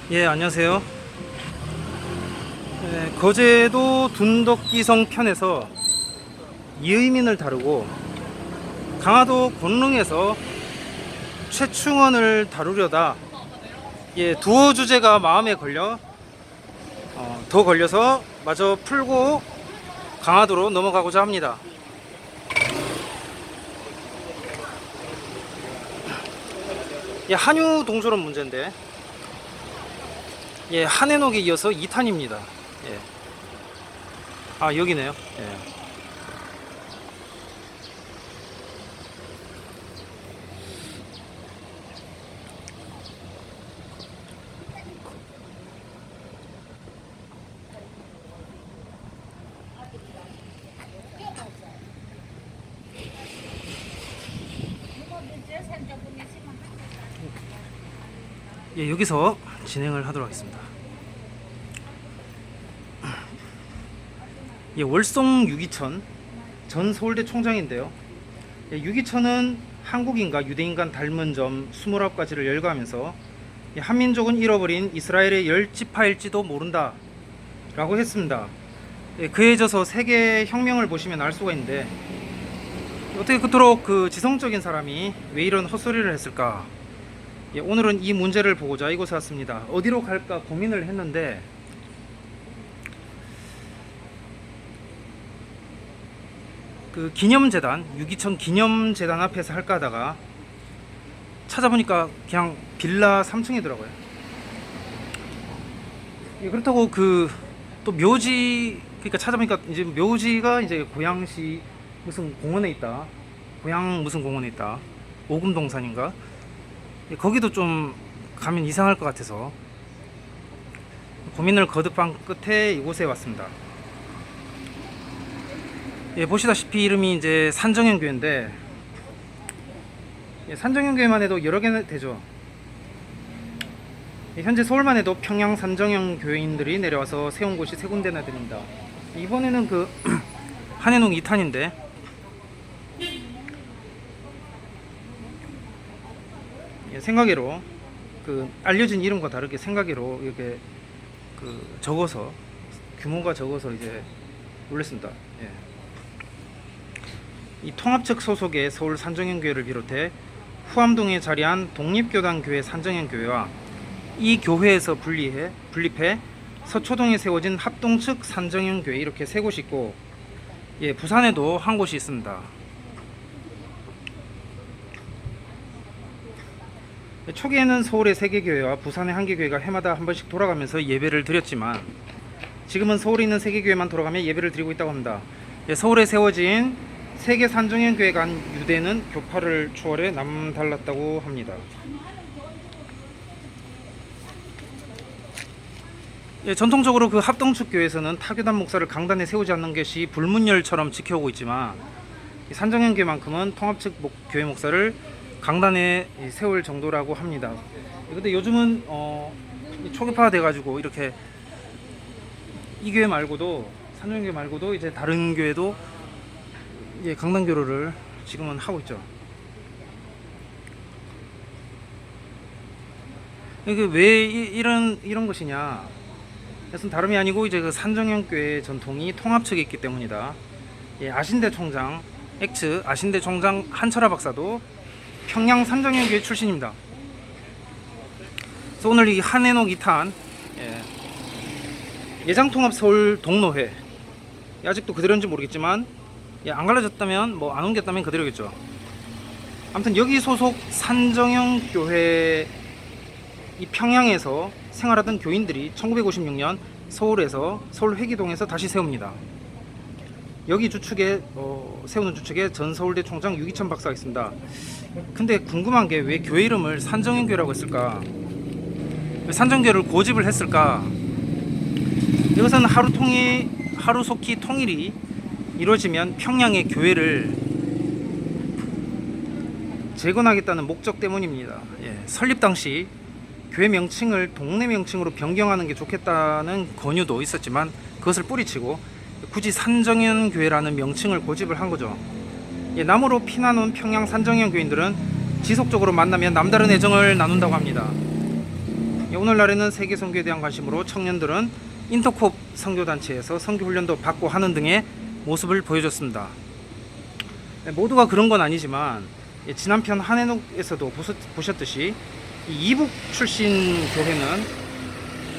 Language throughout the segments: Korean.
예, 안녕하세요. 거제도 둔덕기성 편에서 이의민을 다루고 강화도 권릉에서 최충원을 다루려다 두어 주제가 마음에 걸려 더 걸려서 마저 풀고 강화도로 넘어가고자 합니다. 한유 동조론 문제인데 한해녹에 이어서 2탄입니다. 아, 여기네요. 여기서 진행을 하도록 하겠습니다. 월송 유기천 전 서울대 총장인데요. 유기천은 한국인과 유대인간 닮은 점 29가지를 열거하면서 한민족은 잃어버린 이스라엘의 10지파일지도 모른다 라고 했습니다. 그에 져서 세계 혁명을 보시면 알 수가 있는데 어떻게 그토록 그 지성적인 사람이 왜 이런 헛소리를 했을까? 오늘은 이 문제를 보고자 이곳에 왔습니다. 어디로 갈까 고민을 했는데 그 기념재단, 유기천 기념재단 앞에서 할까 하다가 찾아보니까 그냥 빌라 3층이더라고요. 그렇다고 그 또 묘지, 그러니까 찾아보니까 이제 묘지가 이제 고양시 무슨 공원에 있다. 고양 무슨 공원에 있다. 오금동산인가? 거기도 좀 가면 이상할 것 같아서 고민을 거듭한 끝에 이곳에 왔습니다. 보시다시피 이름이 이제 산정현교회인데 산정현교회만 해도 여러 개나 되죠. 현재 서울만 해도 평양 산정현 교회인들이 내려와서 세운 곳이 세 군데나 됩니다. 이번에는 그 한해농 2탄인데 생각외로 그 알려진 이름과 다르게 생각외로 이렇게 그 적어서 규모가 적어서 이제 올렸습니다. 이 통합측 소속의 서울 산정현교회를 비롯해 후암동에 자리한 독립교단교회 산정현교회와 이 교회에서 분립해 서초동에 세워진 합동측 산정현교회 이렇게 세 곳이 있고 부산에도 한 곳이 있습니다. 초기에는 서울의 3개 교회와 부산의 1개 교회가 해마다 한 번씩 돌아가면서 예배를 드렸지만 지금은 서울에 있는 3개 교회만 돌아가며 예배를 드리고 있다고 합니다. 서울에 세워진 세계 산정현 교회 간 유대는 교파를 초월해 남달랐다고 합니다. 전통적으로 그 합동측 교회에서는 타교단 목사를 강단에 세우지 않는 것이 불문율처럼 지켜오고 있지만 산정현 교회만큼은 통합측 교회 목사를 강단에 세울 정도라고 합니다. 근데 요즘은 초계파가 돼가지고 이렇게 이 교회 말고도 산정현 교회 말고도 이제 다른 교회도 강단교로를 지금은 하고 있죠. 이게 왜 이런 것이냐? 그것은 다름이 아니고 이제 그 산정현교회 전통이 통합측에 있기 때문이다. 아신대 총장 아신대 총장 한철아 박사도 평양 산정현교회 출신입니다. 그래서 오늘 이 한해녹 2탄 예장통합 서울 동로회 아직도 그대로인지 모르겠지만 안 갈라졌다면 뭐 안 옮겼다면 그대로겠죠. 아무튼 여기 소속 산정현 교회 이 평양에서 생활하던 교인들이 1956년 서울에서 서울 회기동에서 다시 세웁니다. 여기 주축에 세우는 주축에 전 서울대 총장 유기천 박사가 있습니다. 근데 궁금한 게 왜 교회 이름을 산정현교회라고 했을까? 왜 산정교회를 고집을 했을까? 이것은 하루속히 통일이 이루어지면 평양의 교회를 재건하겠다는 목적 때문입니다. 설립 당시 교회 명칭을 동네 명칭으로 변경하는 게 좋겠다는 권유도 있었지만 그것을 뿌리치고 굳이 산정현교회라는 명칭을 고집을 한 거죠. 남으로 피난온 평양 산정현 교인들은 지속적으로 만나면 남다른 애정을 나눈다고 합니다. 오늘날에는 세계 선교에 대한 관심으로 청년들은 인터콥 선교단체에서 선교훈련도 받고 하는 등의 모습을 보여줬습니다. 모두가 그런 건 아니지만 지난 편 한해녹에서도 보셨듯이 이 이북 출신 교회는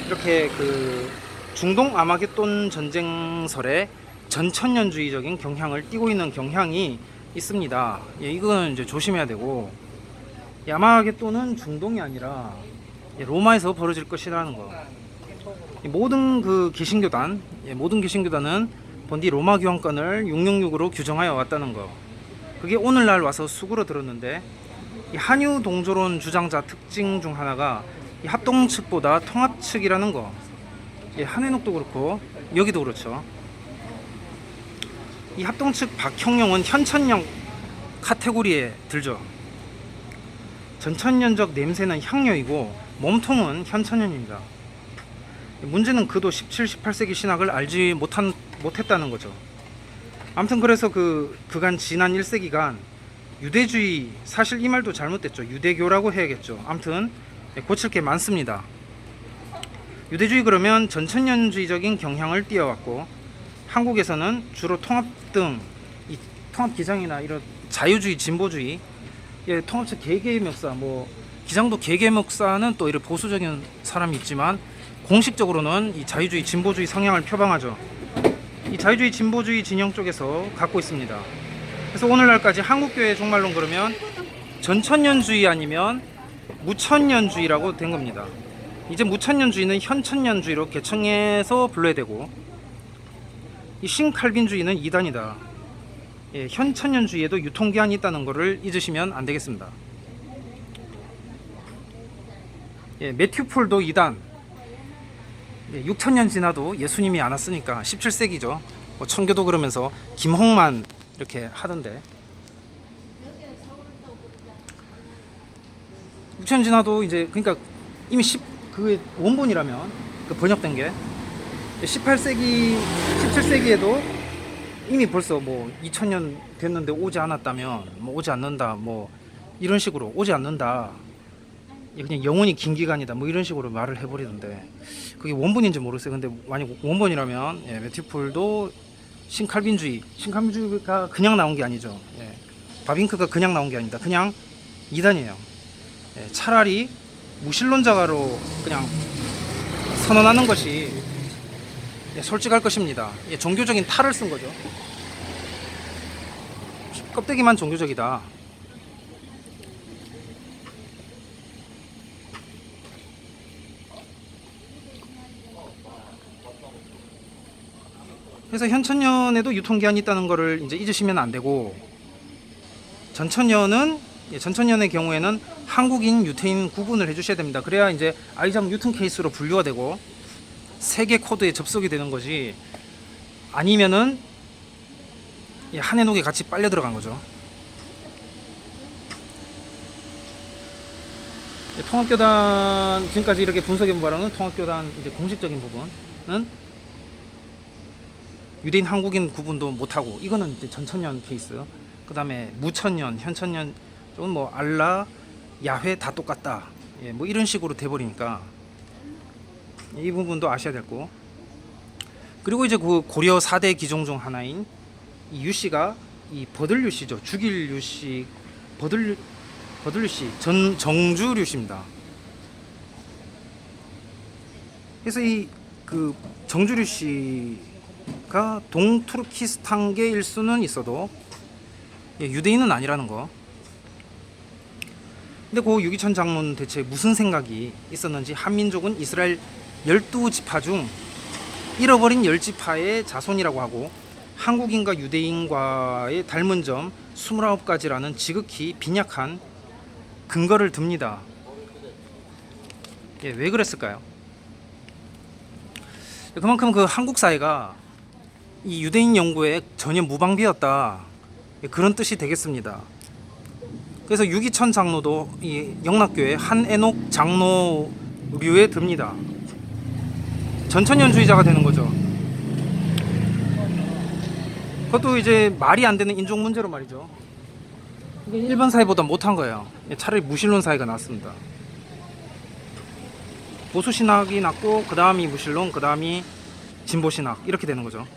이렇게 그 중동 아마겟돈 전쟁설에 전천년주의적인 경향을 띠고 있는 경향이 있습니다. 이건 이제 조심해야 되고, 아마겟돈은 중동이 아니라 로마에서 벌어질 것이라는 거. 모든 그 개신교단, 모든 개신교단은 본디 로마 교황권을 666으로 규정하여 왔다는 거. 그게 오늘날 와서 수그러 들었는데, 이 한유 동조론 주장자 특징 중 하나가 이 합동 측보다 통합 측이라는 거. 한해녹도 그렇고 여기도 그렇죠. 이 합동 측 박형용은 현천령 카테고리에 들죠. 전천년적 냄새는 향료이고 몸통은 현천년입니다. 문제는 그도 17, 18세기 신학을 알지 못했다는 거죠. 아무튼 그래서 그간 지난 1세기간 유대주의, 사실 이 말도 잘못됐죠. 유대교라고 해야겠죠. 아무튼 고칠 게 많습니다. 유대주의 그러면 전천년주의적인 경향을 띄어왔고, 한국에서는 주로 통합 등 이 통합 기장이나 이런 자유주의, 진보주의, 통합적 개개의 역사, 기장도 개개의 역사는 또 이런 보수적인 사람이 있지만 공식적으로는 이 자유주의, 진보주의 성향을 표방하죠. 이 자유주의, 진보주의 진영 쪽에서 갖고 있습니다. 그래서 오늘날까지 한국교회 종말론 그러면 전천년주의 아니면 무천년주의라고 된 겁니다. 이제 무천년주의는 현천년주의로 개청해서 불러야 되고, 이 신칼빈주의는 이단이다. 현천년주의에도 유통기한이 있다는 것을 잊으시면 안 되겠습니다. 매튜 폴도 이단. 6천년 지나도 예수님이 안 왔으니까 17세기죠. 청교도 그러면서 김홍만 이렇게 하던데, 6천 지나도 이제 그러니까 이미 그 원본이라면 그 번역된 게 18세기, 17세기에도 이미 벌써 2000년 됐는데 오지 않았다면 오지 않는다, 이런 식으로 오지 않는다, 그냥 영원히 긴 기간이다, 이런 식으로 말을 해버리던데, 그게 원본인지 모르겠어요. 근데 만약 원본이라면 매튜폴도 신칼빈주의가 그냥 나온 게 아니죠. 바빙크가 그냥 나온 게 아니다. 그냥 이단이에요. 차라리 무신론자가로 그냥 선언하는 것이 솔직할 것입니다. 종교적인 탈을 쓴 거죠. 껍데기만 종교적이다. 그래서 현천년에도 유통기한이 있다는 것을 이제 잊으시면 안 되고, 전천년의 경우에는 한국인, 유태인 구분을 해주셔야 됩니다. 그래야 이제 아이작 뉴턴 케이스로 분류가 되고 세계 코드에 접속이 되는 거지, 아니면은 한해녹에 같이 빨려 들어간 거죠. 통합교단 지금까지 이렇게 분석해 보라는 통합교단 이제 공식적인 부분은 유대인, 한국인 구분도 못하고, 이거는 이제 전천년 케이스. 그 다음에 무천년, 현천년 쪽은 알라, 야훼 다 똑같다. 이런 식으로 돼버리니까 이 부분도 아셔야 되고, 그리고 이제 그 고려 4대 기종 중 하나인 이 유씨가 이 버들류씨죠. 죽일 유씨, 버들류씨, 정주류씨입니다. 그래서 이 그 정주류씨가 동투르키스탄계일 수는 있어도 유대인은 아니라는 거. 근데 그 유기천 장로는 대체 무슨 생각이 있었는지, 한민족은 이스라엘 12지파 중 잃어버린 10지파의 자손이라고 하고, 한국인과 유대인과의 닮은 점 29가지라는 지극히 빈약한 근거를 듭니다. 왜 그랬을까요? 그만큼 그 한국 사회가 이 유대인 연구에 전혀 무방비였다, 그런 뜻이 되겠습니다. 그래서 유기천 장로도 이 영락교회 한해녹 장로류에 듭니다. 전천년주의자가 되는 거죠. 그것도 이제 말이 안 되는 인종 문제로 말이죠. 일반 사회보다 못한 거예요. 차라리 무신론 사회가 낫습니다. 보수 신학이 났고 그 다음이 무신론, 그 다음이 진보 신학 이렇게 되는 거죠.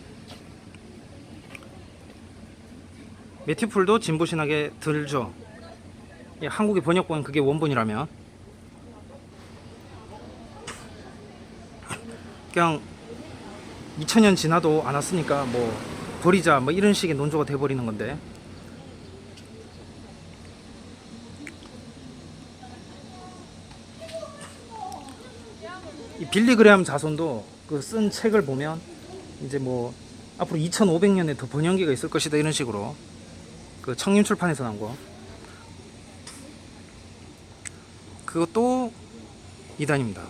매튜 풀도 진보 신학에 들죠. 예, 한국의 번역본은 그게 원본이라면 그냥 2000년 지나도 안 왔으니까 뭐 버리자 뭐 이런 식의 논조가 돼버리는 건데, 이 빌리 그레함 자손도 그 쓴 책을 보면 이제 뭐 앞으로 2500년에 더 번영기가 있을 것이다 이런 식으로 그 청림 출판에서 나온 거, 그것도 이단입니다.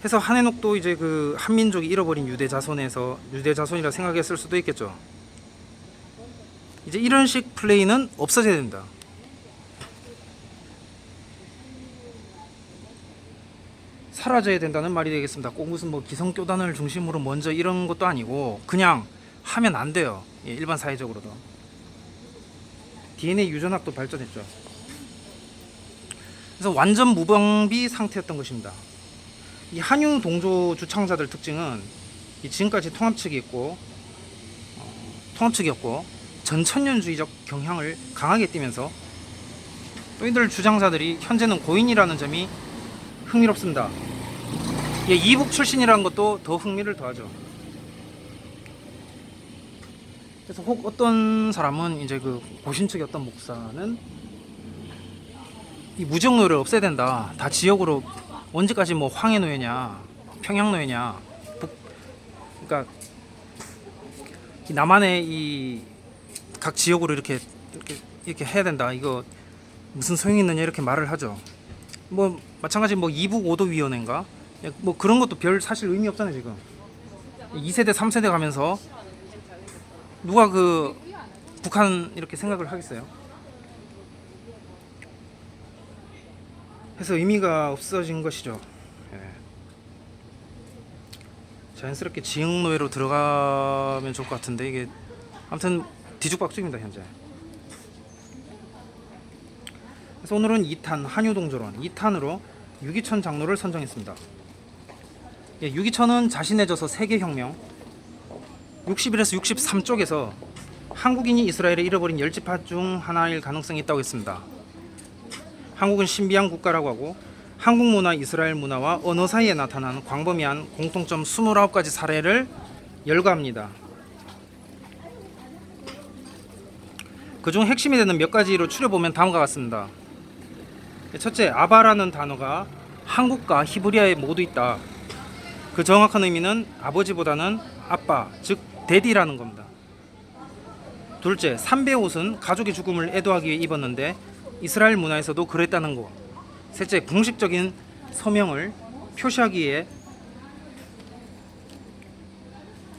해서 한해녹도 이제 그 한민족이 잃어버린 유대 자손에서 유대 자손이라 생각했을 수도 있겠죠. 이제 이런 식 플레이는 없어져야 된다. 사라져야 된다는 말이 되겠습니다. 꼭 무슨 뭐 기성교단을 중심으로 먼저 이런 것도 아니고 그냥 하면 안 돼요. 예, 일반 사회적으로도. DNA 유전학도 발전했죠. 그래서 완전 무방비 상태였던 것입니다. 이 한유 동조 주창자들 특징은 이 지금까지 통합측이 있고 통합측이었고 전천년주의적 경향을 강하게 띠면서 또 이들 주장자들이 현재는 고인이라는 점이 흥미롭습니다. 예, 이북 출신이라는 것도 더 흥미를 더하죠. 그래서 혹 어떤 사람은 이제 그 고신 측의 어떤 목사는 이 무지역노예를 없애야 된다. 다 지역으로 언제까지 뭐 황해노예냐, 평양노예냐, 그러니까 이 남한의 이 각 지역으로 이렇게 해야 된다. 이거 무슨 소용이 있느냐 이렇게 말을 하죠. 뭐 마찬가지 뭐 이북 5도 위원회인가 뭐 그런 것도 별 사실 의미 없잖아요. 지금 2세대 3세대 가면서 누가 그 북한 이렇게 생각을 하겠어요. 해서 의미가 없어진 것이죠. 예. 자연스럽게 지역노예로 들어가면 좋을 것 같은데 이게 아무튼 뒤죽박죽입니다 현재. 그래서 오늘은 2탄 한유동조론 2탄으로 유기천 장로를 선정했습니다. 예, 유기천은 자신의 저서 세계혁명 61에서 63쪽에서 한국인이 이스라엘에 잃어버린 10지파 중 하나일 가능성이 있다고 했습니다. 한국은 신비한 국가라고 하고 한국 문화, 이스라엘 문화와 언어 사이에 나타나는 광범위한 공통점 29가지 사례를 열거합니다. 그중 핵심이 되는 몇 가지로 추려보면 다음과 같습니다. 첫째, 아바라는 단어가 한국과 히브리어에 모두 있다. 그 정확한 의미는 아버지보다는 아빠, 즉 데디라는 겁니다. 둘째, 삼배 옷은 가족의 죽음을 애도하기 위해 입었는데 이스라엘 문화에서도 그랬다는 거. 셋째, 공식적인 서명을 표시하기 위해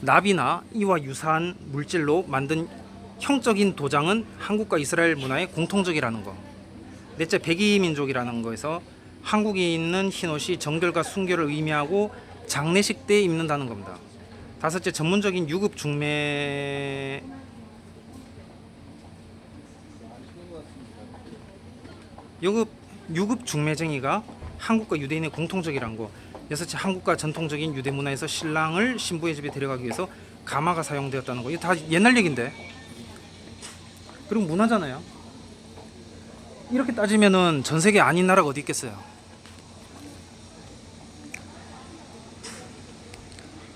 납이나 이와 유사한 물질로 만든 형적인 도장은 한국과 이스라엘 문화의 공통적이라는 거. 넷째, 백이민족이라는 거에서 한국에 있는 흰옷이 정결과 순결을 의미하고 장례식 때 입는다는 겁니다. 다섯째, 전문적인 유급 중매쟁이가 한국과 유대인의 공통적이라는 거. 여섯째, 한국과 전통적인 유대 문화에서 신랑을 신부의 집에 데려가기 위해서 가마가 사용되었다는 거. 이거 다 옛날 얘기인데. 그리고 문화잖아요. 이렇게 따지면은 전 세계 아닌 나라가 어디 있겠어요.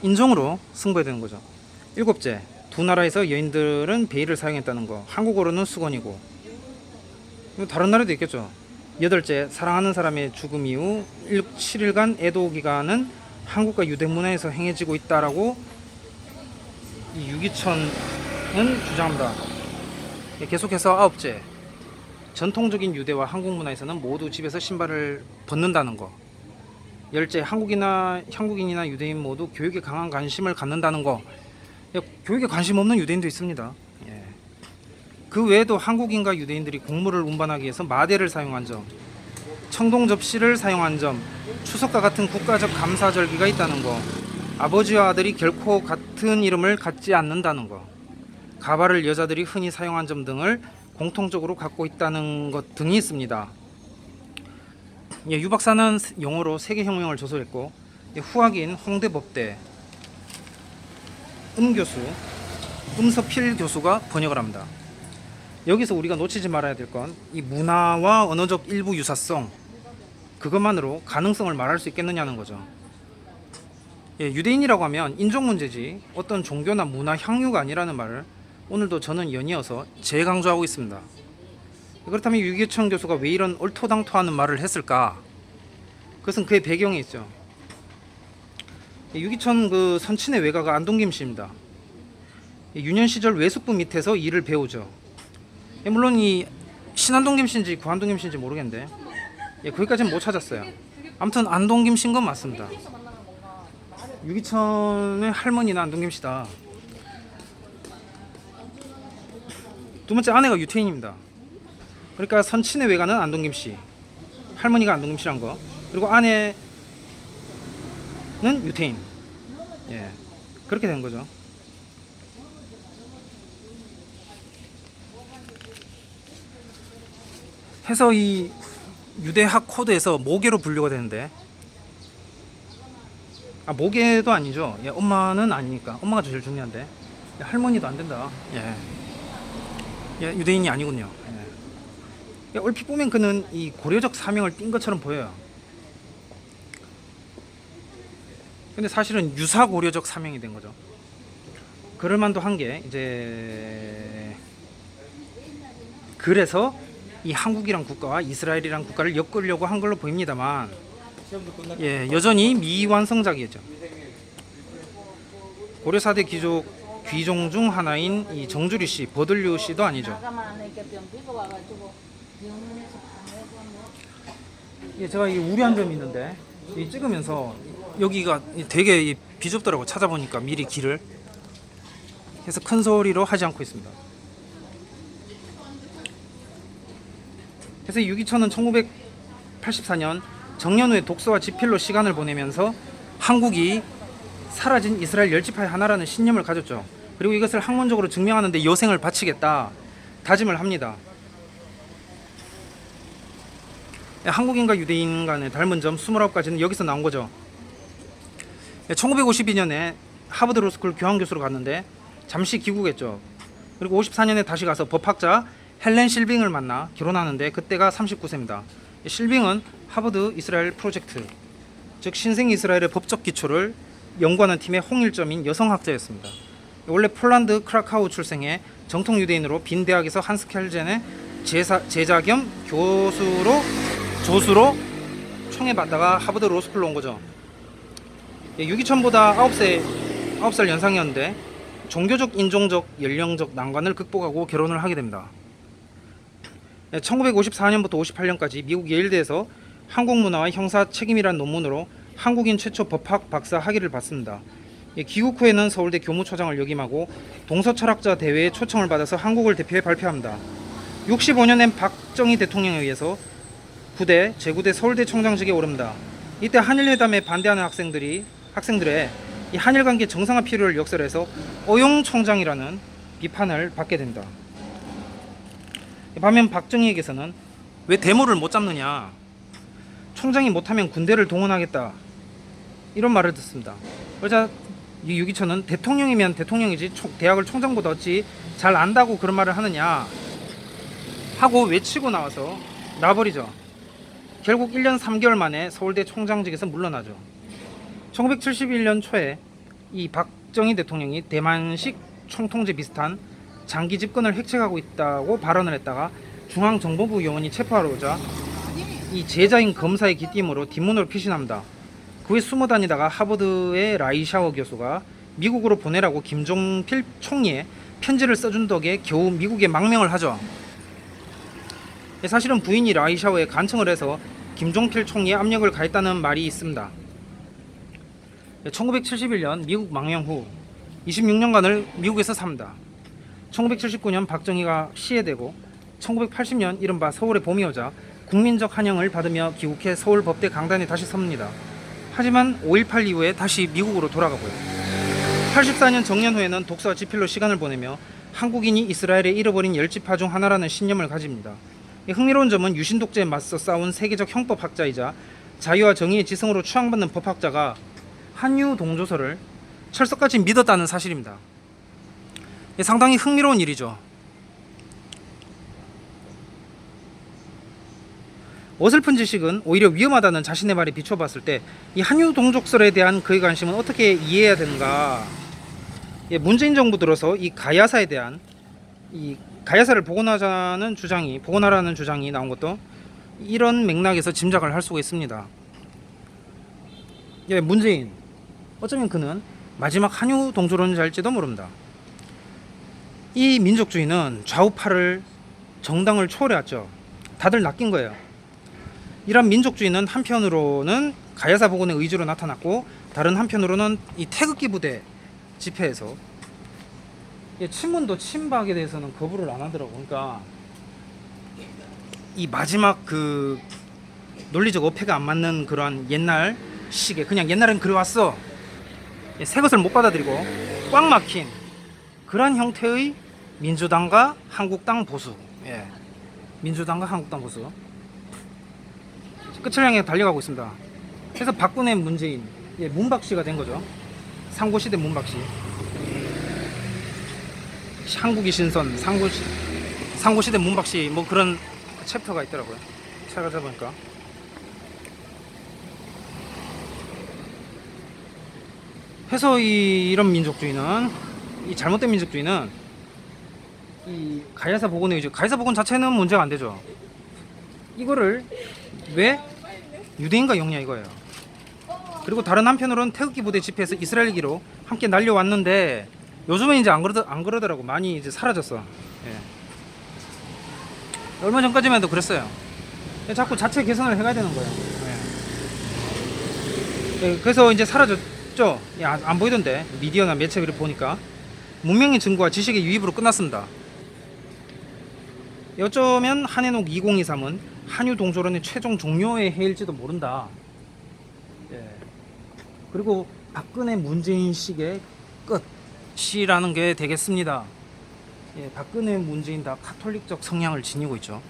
인종으로 승부해야 되는 거죠. 일곱째, 두 나라에서 여인들은 베일을 사용했다는 거. 한국어로는 수건이고 다른 나라도 있겠죠. 여덟째, 사랑하는 사람의 죽음 이후 7일간 애도 기간은 한국과 유대 문화에서 행해지고 있다라고 이 유기천은 주장합니다. 계속해서 아홉째, 전통적인 유대와 한국 문화에서는 모두 집에서 신발을 벗는다는 거. 열째, 한국인이나 유대인 모두 교육에 강한 관심을 갖는다는 거. 교육에 관심 없는 유대인도 있습니다. 예. 그 외에도 한국인과 유대인들이 곡물을 운반하기 위해서 마대를 사용한 점, 청동 접시를 사용한 점, 추석과 같은 국가적 감사절기가 있다는 거, 아버지와 아들이 결코 같은 이름을 갖지 않는다는 거, 가발을 여자들이 흔히 사용한 점 등을 공통적으로 갖고 있다는 것 등이 있습니다. 예, 유 박사는 영어로 세계혁명을 저술했고, 예, 후학인 홍대법대 음교수 음서필 교수가 번역을 합니다. 여기서 우리가 놓치지 말아야 될 건 이 문화와 언어적 일부 유사성, 그것만으로 가능성을 말할 수 있겠느냐는 거죠. 예, 유대인이라고 하면 인종 문제지 어떤 종교나 문화 향유가 아니라는 말을 오늘도 저는 연이어서 재강조하고 있습니다. 그렇다면 유기천 교수가 왜 이런 얼토당토하는 말을 했을까? 그것은 그의 배경에 있죠. 유기천 그 선친의 외가가 안동김 씨입니다. 유년 시절 외숙부 밑에서 일을 배우죠. 물론 이 신안동김 씨인지 구안동김 씨인지 모르겠는데, 예, 거기까지는 못 찾았어요. 아무튼 안동김 씨인 건 맞습니다. 유기천의 할머니는 안동김 씨다. 두 번째 아내가 유태인입니다. 그러니까 선친의 외가는 안동김 씨, 할머니가 안동김 씨란 거, 그리고 아내는 유태인. 예, 그렇게 된 거죠. 해서 이 유대학 코드에서 모계로 분류가 되는데, 모계도 아니죠. 예, 엄마는 아니니까 엄마가 제일 중요한데, 예, 할머니도 안 된다. 예, 예, 유대인이 아니군요. 예. 예, 얼핏 보면 그는 이 고려적 사명을 띈 것처럼 보여요. 근데 사실은 유사 고려적 사명이 된 거죠. 그럴 만도 한 게 이제 그래서 이 한국이란 국가와 이스라엘이란 국가를 엮으려고 한 걸로 보입니다만, 예, 여전히 미완성작이죠. 고려 4대 귀종 중 하나인 이 정주리 씨, 버들류 씨도 아니죠. 예, 제가 이 우려한 점이 있는데, 이 찍으면서 여기가 되게 비좁더라고. 찾아보니까 미리 길을 해서 큰 소리로 하지 않고 있습니다. 그래서 유기천은 1984년 정년 후에 독서와 집필로 시간을 보내면서 한국이 사라진 이스라엘 열지파의 하나라는 신념을 가졌죠. 그리고 이것을 학문적으로 증명하는 데 여생을 바치겠다 다짐을 합니다. 한국인과 유대인 간의 닮은 점 29가지는 여기서 나온 거죠. 1952년에 하버드 로스쿨 교환교수로 갔는데 잠시 귀국했죠. 그리고 54년에 다시 가서 법학자 헬렌 실빙을 만나 결혼하는데 그때가 39세입니다. 실빙은 하버드 이스라엘 프로젝트, 즉 신생 이스라엘의 법적 기초를 연구하는 팀의 홍일점인 여성학자였습니다. 원래 폴란드 크라카우 출생의 정통 유대인으로 빈 대학에서 한스켈젠의 제자 겸 조수로 청해받다가 하버드 로스쿨로 온 거죠. 유기천보다 9살 연상이었는데 종교적, 인종적, 연령적 난관을 극복하고 결혼을 하게 됩니다. 1954년부터 58년까지 미국 예일대에서 한국문화와 형사 책임이란 논문으로 한국인 최초 법학 박사 학위를 받습니다. 귀국 후에는 서울대 교무처장을 역임하고 동서철학자 대회에 초청을 받아서 한국을 대표해 발표합니다. 65년엔 박정희 대통령에 의해서 제9대 서울대 총장직에 오릅니다. 이때 한일회담에 반대하는 학생들의 이 한일관계 정상화 필요를 역설해서 어용총장이라는 비판을 받게 됩니다. 반면 박정희에게서는 왜 대모를 못 잡느냐, 총장이 못하면 군대를 동원하겠다, 이런 말을 듣습니다. 그러자 유기천은 대통령이면 대통령이지 대학을 총장보다 어찌 잘 안다고 그런 말을 하느냐 하고 외치고 나와버리죠. 결국 1년 3개월 만에 서울대 총장직에서 물러나죠. 1971년 초에 이 박정희 대통령이 대만식 총통제 비슷한 장기 집권을 획책하고 있다고 발언을 했다가 중앙정보부 요원이 체포하러 오자 이 제자인 검사의 기띔으로 뒷문으로 피신합니다. 그 후에 숨어 다니다가 하버드의 라이샤워 교수가 미국으로 보내라고 김종필 총리에 편지를 써준 덕에 겨우 미국에 망명을 하죠. 사실은 부인이 라이샤워에 간청을 해서 김종필 총리의 압력을 가했다는 말이 있습니다. 1971년 미국 망명 후 26년간을 미국에서 삽니다. 1979년 박정희가 시해되고 1980년 이른바 서울의 봄이 오자 국민적 환영을 받으며 귀국해 서울 법대 강단에 다시 섭니다. 하지만 5.18 이후에 다시 미국으로 돌아가고요. 84년 정년 후에는 독서와 집필로 시간을 보내며 한국인이 이스라엘에 잃어버린 열지파 중 하나라는 신념을 가집니다. 이 흥미로운 점은 유신 독재에 맞서 싸운 세계적 형법학자이자 자유와 정의의 지성으로 추앙받는 법학자가 한유 동조서를 철석같이 믿었다는 사실입니다. 상당히 흥미로운 일이죠. 어설픈 지식은 오히려 위험하다는 자신의 말에 비춰봤을 때 이 한유 동족설에 대한 그의 관심은 어떻게 이해해야 되는가? 문재인 정부 들어서 이 가야사에 대한 이 가야사를 복원하라는 주장이 나온 것도 이런 맥락에서 짐작을 할 수가 있습니다. 문재인 어쩌면 그는 마지막 한유 동조론자일지도 모릅니다. 이 민족주의는 좌우파를 정당을 초월해왔죠. 다들 낚인 거예요. 이런 민족주의는 한편으로는 가야사 복원의 의지로 나타났고 다른 한편으로는 이 태극기 부대 집회에서 친문도 친박에 대해서는 거부를 안 하더라고. 그러니까 이 마지막 그 논리적 어폐가 안 맞는 그러한 옛날 식의 그냥 옛날엔 그래왔어 새 것을 못 받아들이고 꽉 막힌 그러한 형태의 민주당과 한국당 보수, 민주당과 한국당 보수 끝을 향해 달려가고 있습니다. 그래서 박근혜 문재인 문박씨가 된 거죠. 상고시대 문박씨, 한국이 신선 상고시대 문박씨 뭐 그런 챕터가 있더라고요. 찾아보니까. 해서 이런 민족주의는 이 잘못된 민족주의는 이 가야사 복원의 의지, 가야사 복원 자체는 문제가 안 되죠. 이거를 왜 유대인과 엮냐 이거예요. 그리고 다른 한편으로는 태극기 부대 집회에서 이스라엘기로 함께 날려왔는데 요즘은 이제 안 그러더라고. 많이 이제 사라졌어. 얼마 전까지만 해도 그랬어요. 자꾸 자체 개선을 해가야 되는 거예요. 그래서 이제 사라졌죠. 안 보이던데 미디어나 매체를 보니까 문명의 증거와 지식의 유입으로 끝났습니다. 어쩌면 한해녹 2023은 한유 동조론의 최종 종료의 해일지도 모른다. 그리고 박근혜 문재인식의 끝이라는 게 되겠습니다. 박근혜 문재인 다 카톨릭적 성향을 지니고 있죠.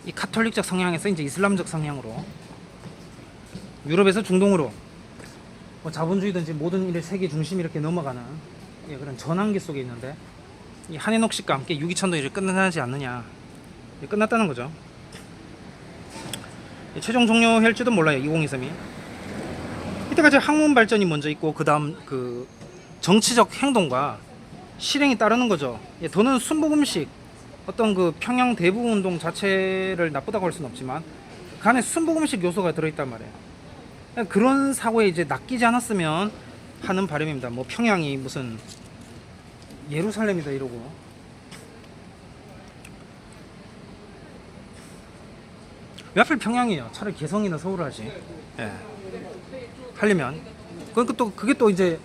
이 카톨릭적 성향에서 이제 이슬람적 성향으로 유럽에서 중동으로 뭐 자본주의든지 모든 일의 세계 중심이 이렇게 넘어가는 그런 전환기 속에 있는데 이 한해녹 씨과 함께 유기천도 이제 끝나지 않느냐. 끝났다는 거죠. 최종 종료할지도 몰라요. 2023이. 이때까지 학문 발전이 먼저 있고 그 다음 그 정치적 행동과 실행이 따르는 거죠. 더는 순복음식 어떤 그 평양 대북 운동 자체를 나쁘다고 할 수는 없지만 그 안에 순복음식 요소가 들어있단 말이에요. 그런 사고에 이제 낚이지 않았으면 하는 바람입니다. 뭐 평양이 무슨 예루살렘이다 이러고. 왜 하필 평양이에요? 차라리 개성이나 서울 하지. 하려면 그게 또 이제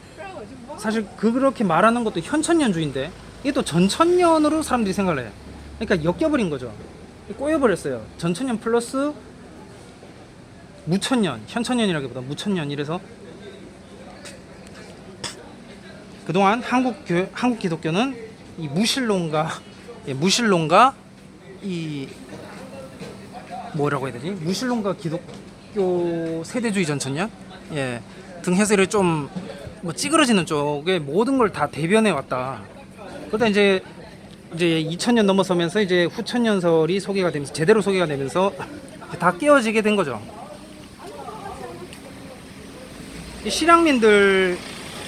사실 그렇게 말하는 것도 현천년주의인데 이게 또 전천년으로 사람들이 생각을 해요. 그러니까 엮여버린 거죠. 꼬여버렸어요. 전천년 플러스 무천년, 현천년이라기보다 무천년. 이래서 그동안 한국 기독교는 이 무신론과 이 뭐라고 해야 되지? 무신론과 기독교 세대주의 전천년 등 해설이 좀 뭐 찌그러지는 쪽에 모든 걸 다 대변해 왔다. 그러다 이제 2000년 넘어서면서 이제 후천년설이 소개가 되면서 제대로 소개가 되면서 다 깨어지게 된 거죠. 이 실향민들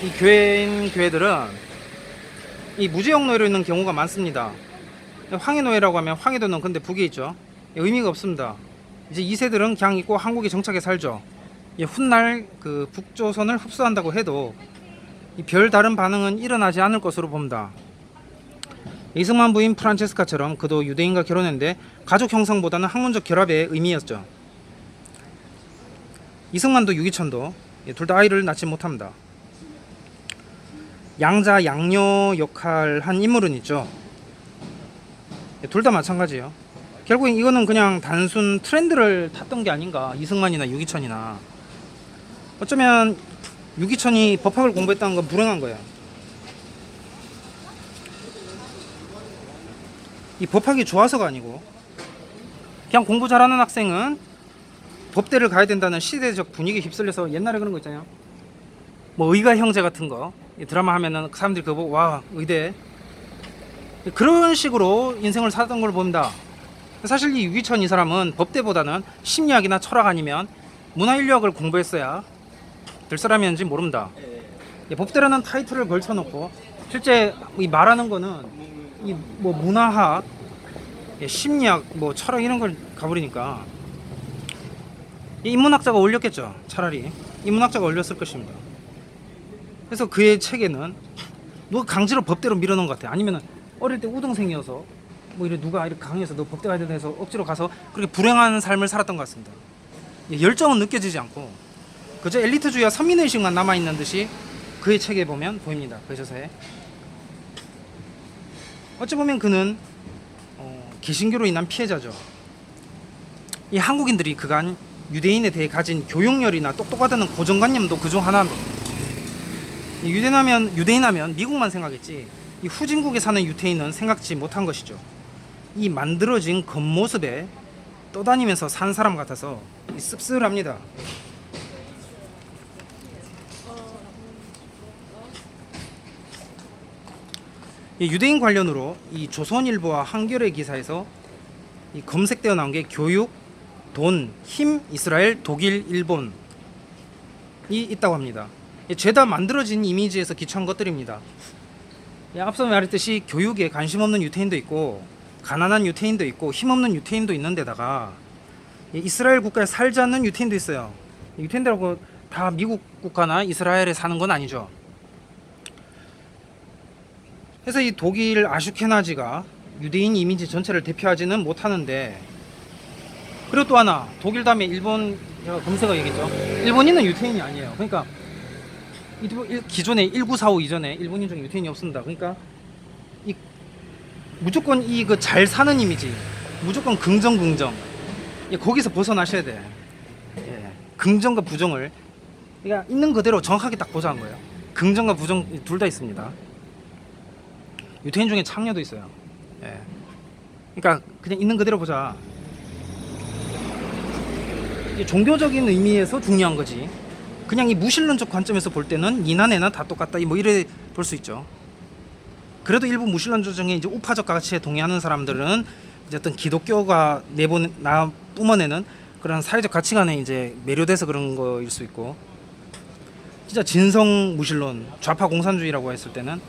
이 교회들은 이 무지역 노예로 있는 경우가 많습니다. 황해노예라고 하면 황해도는 근데 북에 있죠. 의미가 없습니다. 이제 2세들은 그냥 있고 한국에 정착해 살죠. 훗날 그 북조선을 흡수한다고 해도 별 다른 반응은 일어나지 않을 것으로 봅니다. 이승만 부인 프란체스카처럼 그도 유대인과 결혼했는데 가족 형성보다는 학문적 결합의 의미였죠. 이승만도 유기천도 둘 다 아이를 낳지 못합니다. 양자 양녀 역할 한 인물은 있죠. 둘 다 마찬가지예요. 결국엔 이거는 그냥 단순 트렌드를 탔던 게 아닌가. 이승만이나 유기천이나. 어쩌면 유기천이 법학을 공부했다는 건 불행한 거야. 이 법학이 좋아서가 아니고 그냥 공부 잘하는 학생은 법대를 가야 된다는 시대적 분위기에 휩쓸려서 옛날에 그런 거 있잖아요. 뭐 의가 형제 같은 거 드라마 하면은 사람들이 그거 보고 와 의대 그런 식으로 인생을 살았던 걸 봅니다. 사실 이 유기천 이 사람은 법대보다는 심리학이나 철학 아니면 문화인류학을 공부했어야 될 사람이었는지 모릅니다. 법대라는 타이틀을 걸쳐놓고 실제 이 말하는 거는 이 뭐 문화학, 심리학, 뭐 철학 이런 걸 가버리니까 인문학자가 올렸겠죠. 차라리 인문학자가 올렸을 것입니다. 그래서 그의 책에는 누가 강제로 법대로 밀어넣은 것 같아. 아니면은 어릴 때 우등생이어서 뭐 이래 누가 이렇게 강요해서 너 법대 가야 된다 해서 억지로 가서 그렇게 불행한 삶을 살았던 것 같습니다. 열정은 느껴지지 않고 그저 엘리트주의와 선민의식만 남아있는 듯이 그의 책에 보면 보입니다. 그 저서에 어찌 보면 그는 개신교로 인한 피해자죠. 이 한국인들이 그간 유대인에 대해 가진 교육열이나 똑똑하다는 고정관념도 그중 하나입니다. 유대인하면 미국만 생각했지 이 후진국에 사는 유태인은 생각지 못한 것이죠. 이 만들어진 겉모습에 떠다니면서 산 사람 같아서 씁쓸합니다. 이 유대인 관련으로 이 조선일보와 한겨레 기사에서 이 검색되어 나온 게 교육, 돈, 힘, 이스라엘, 독일, 일본이 있다고 합니다. 죄다 만들어진 이미지에서 기초한 것들입니다. 앞서 말했듯이 교육에 관심 없는 유태인도 있고 가난한 유태인도 있고 힘없는 유태인도 있는데다가 이스라엘 국가에 살지 않는 유태인도 있어요. 유태인들하고 다 미국 국가나 이스라엘에 사는 건 아니죠. 그래서 이 독일 아슈케나지가 유대인 이미지 전체를 대표하지는 못하는데 그리고 또 하나 독일 다음에 일본 제가 검색어 얘기했죠. 일본인은 유태인이 아니에요. 그러니까 기존에 1945 이전에 일본인 중에 유태인이 없습니다. 그러니까 무조건 이 그 잘 사는 이미지, 무조건 긍정 거기서 벗어나셔야 돼. 긍정과 부정을 그러니까 있는 그대로 정확하게 딱 보자는 거예요. 긍정과 부정 둘 다 있습니다. 유태인 중에 창녀도 있어요. 그러니까 그냥 있는 그대로 보자. 이게 종교적인 의미에서 중요한 거지. 그냥 이 무신론적 관점에서 볼 때는 니나 내나 다 똑같다 뭐 이래 볼 수 있죠. 그래도 일부 무신론적 중에 이제 우파적 가치에 동의하는 사람들은 이제 어떤 기독교가 뿜어내는 그런 사회적 가치관에 이제 매료돼서 그런 거일 수 있고, 진짜 진성 무신론 좌파 공산주의라고 했을 때는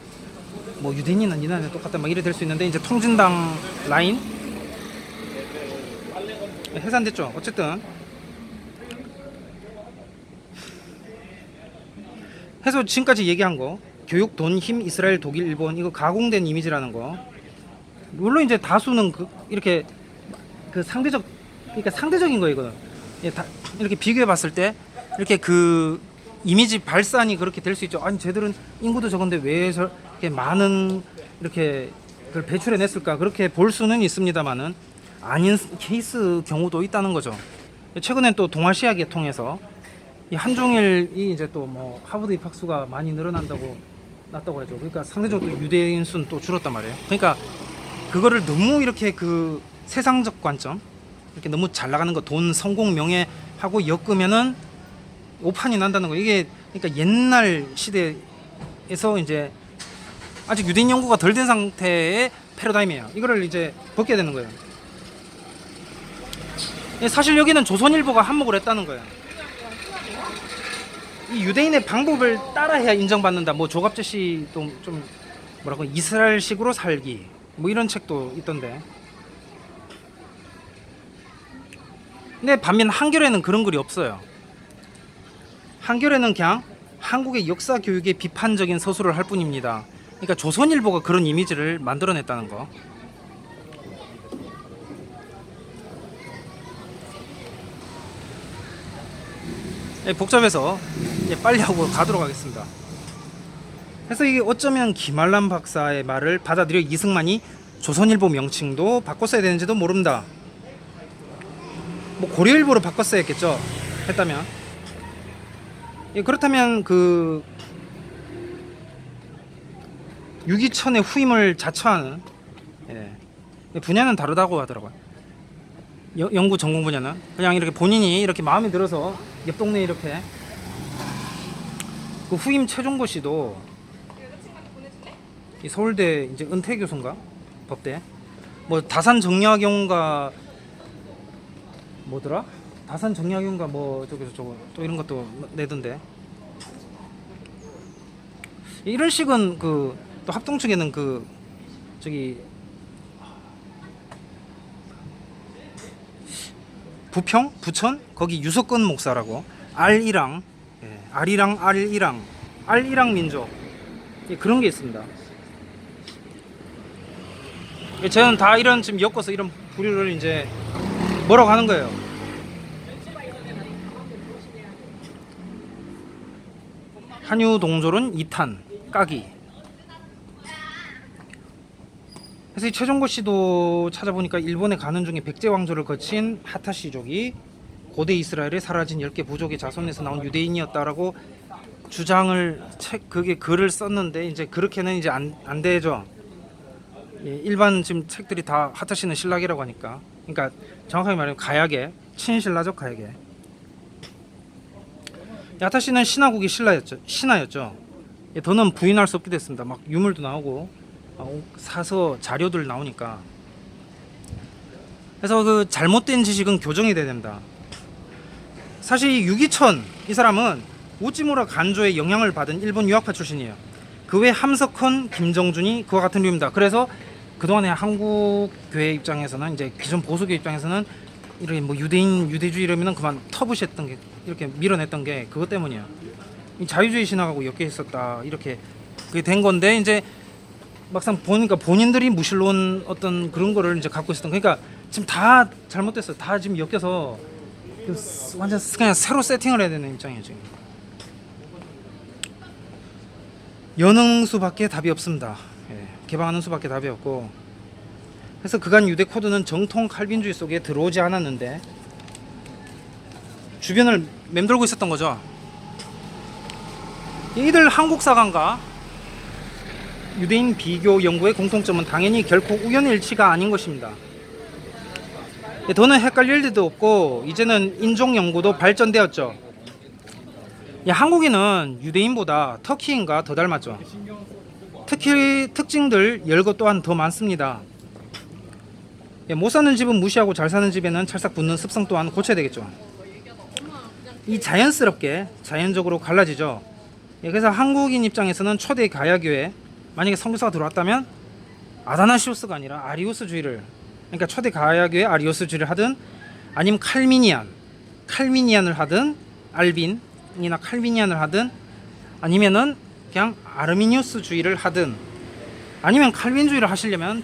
뭐 유대인이나 니나 내나 똑같다 막 이래 될 수 있는데 이제 통진당 라인 해산됐죠. 어쨌든 해서 지금까지 얘기한 거 교육, 돈, 힘, 이스라엘, 독일, 일본 이거 가공된 이미지라는 거 물론 이제 다수는 이렇게 그러니까 상대적인 거 이거 이렇게 비교해 봤을 때 이렇게 그 이미지 발산이 그렇게 될 수 있죠. 아니 쟤들은 인구도 적은데 왜 저렇게 많은 이렇게 그걸 배출해냈을까 그렇게 볼 수는 있습니다만은 아닌 케이스 경우도 있다는 거죠. 최근엔 또 동아시아계 통해서 이 한중일이 이제 또 뭐 하버드 입학수가 많이 늘어난다고 났다고 하죠. 그러니까 상대적으로 유대인 수는 또 줄었단 말이에요. 그러니까 그거를 너무 이렇게 그 세상적 관점 이렇게 너무 잘 나가는 거 돈, 성공, 명예 하고 엮으면은 오판이 난다는 거. 이게 그러니까 옛날 시대에서 이제 아직 유대인 연구가 덜 된 상태의 패러다임이에요. 이거를 이제 벗게 되는 거예요. 사실 여기는 조선일보가 한몫을 했다는 거예요. 이 유대인의 방법을 따라해야 인정받는다. 뭐 조갑재 씨도 좀 뭐라고 이스라엘식으로 살기 뭐 이런 책도 있던데. 근데 반면 한겨레는 그런 글이 없어요. 한겨레는 그냥 한국의 역사 교육에 비판적인 서술을 할 뿐입니다. 그러니까 조선일보가 그런 이미지를 만들어냈다는 거. 복잡해서 이제 빨리 하고 가도록 하겠습니다. 그래서 이게 어쩌면 김알람 박사의 말을 받아들여 이승만이 조선일보 명칭도 바꿨어야 되는지도 모릅니다. 뭐 고려일보로 바꿨어야 했겠죠. 했다면. 그렇다면 그 유기천의 후임을 자처하는 분야는 다르다고 하더라고요. 연구 전공 분야는 그냥 이렇게 본인이 이렇게 마음에 들어서 옆 동네 이렇게 그 후임 최종고 씨도 이 서울대 이제 은퇴 교수인가 법대 뭐 다산 정약용가 뭐더라 다산 정약용가 뭐 저거 또 이런 것도 내던데 이런 식은 그 또 합동 측에는 그 저기 부평 부천 거기 유석근 목사라고 알이랑 예, 알이랑 민족 예, 그런 게 있습니다. 예, 저는 다 이런 지금 엮어서 이런 부류를 이제 뭐라고 하는 거예요. 한유 동졸은 2탄 까기. 그래서 이 최종고 씨도 찾아보니까 일본에 가는 중에 백제 왕조를 거친 하타시족이 고대 이스라엘에 사라진 10개 부족의 자손에서 나온 유대인이었다라고 주장을 그게 글을 썼는데 이제 그렇게는 이제 안 되죠. 예, 일반 지금 책들이 다 하타시는 신라계라고 하니까 그러니까 정확하게 말하면 가야계 친신라적 가야계. 하타시는 신화국의 신하였죠. 예, 더는 부인할 수 없게 됐습니다. 막 유물도 나오고 사서 자료들 나오니까 그래서 그 잘못된 지식은 교정이 돼야 된다. 사실 이 유기천 이 사람은 우찌무라 간조의 영향을 받은 일본 유학파 출신이에요. 그 외 함석헌, 김정준이 그와 같은 류입니다. 그래서 그동안에 한국 교회 입장에서는 이제 기존 보수교 입장에서는 이렇게 뭐 유대인 유대주의 이러면은 그만 터부시했던 게 이렇게 밀어냈던 게 그것 때문이야. 이 자유주의 신학하고 엮여 있었다 이렇게 그게 된 건데 이제 막상 보니까 본인들이 무신론 어떤 그런 거를 이제 갖고 있었던 그러니까 지금 다 잘못됐어. 다 지금 엮여서 완전 그냥 새로 세팅을 해야 되는 입장이에요 지금. 연흥 수밖에 답이 없습니다. 예, 개방하는 수밖에 답이 없고 그래서 그간 유대 코드는 정통 칼빈주의 속에 들어오지 않았는데 주변을 맴돌고 있었던 거죠. 이들 한국사관과 유대인 비교 연구의 공통점은 당연히 결코 우연일치가 아닌 것입니다. 더는 헷갈릴 일도 없고 이제는 인종 연구도 발전되었죠. 한국인은 유대인보다 터키인과 더 닮았죠. 특히 특징들 열거 또한 더 많습니다. 못 사는 집은 무시하고 잘 사는 집에는 찰싹 붙는 습성 또한 고쳐야 되겠죠. 이 자연스럽게 자연적으로 갈라지죠. 그래서 한국인 입장에서는 초대 가야교회 만약에 선교사가 들어왔다면 아다나시우스가 아니라 아리우스주의를 그러니까 초대 가야교회 아리우스주의를 하든 아니면 칼미니안을 하든 알빈이나 칼미니안을 하든 아니면은 그냥 아르미니우스주의를 하든 아니면 칼빈주의를 하시려면